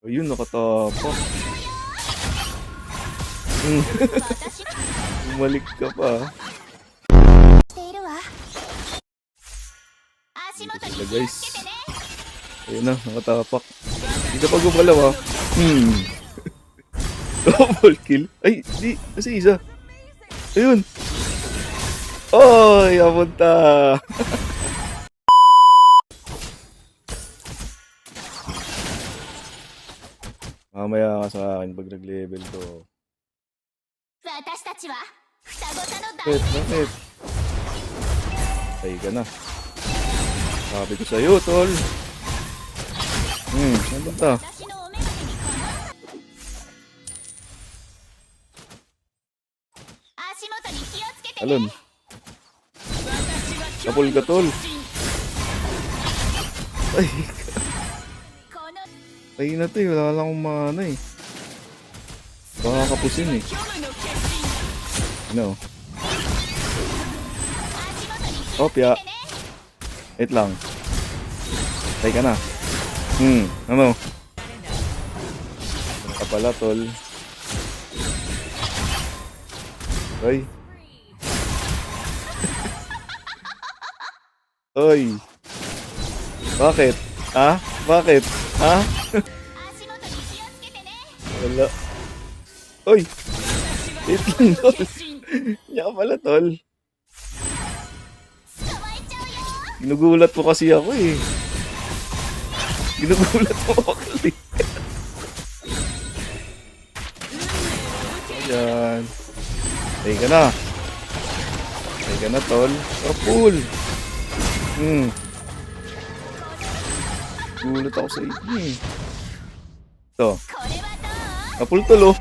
Ayun, nakatapak. Bumalik ka pa. Ito guys. Ayun na, nakatapak. Hindi ka pa gumalaw ah. Double kill. Ay, di. Kasi isa. Ayun. Oy, apunta. Mamaya ka sa akin pag nag-level to. Bakit? Ay ka na. Sabi ko sa'yo, tol. Saan punta? Alon. Kapul ka, tol. Ay. Ay na to eh. Wala lang akong mana eh. Baka kapusin eh. Ano? Opya. Wait lang. Tay ka na. Ano? Ano ka pala, tol? Ay. Oy. Bakit? Ha? Bakit? Ha? Wala. Oy. Wait lang, tol. Hindi ka pala, tol. Ginugulat mo kasi ako eh. Ginugulat mo ako kasi. Ayan. Tay ka na. Tay ka na, tol. Kapul. Gulat ako sa inyo eh. Ito. Kapul, tol oh.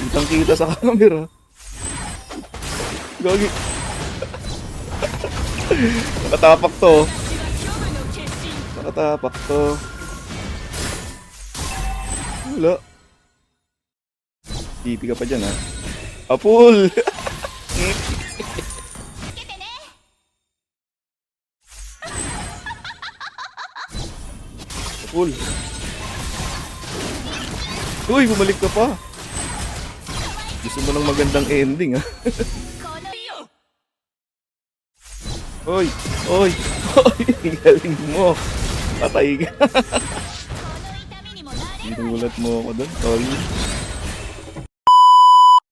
Kitang kita sa camera. Gagi. Nakatapak to. Nakatapak to. Wala. Tipi ka pa dyan ha. Apul! Apul. Uy, bumalik ka pa. Gusto mo ng magandang ending ha. Oy! Oy! Oy! Galing mo! Patay ka! Ginulat mo ako doon, tol.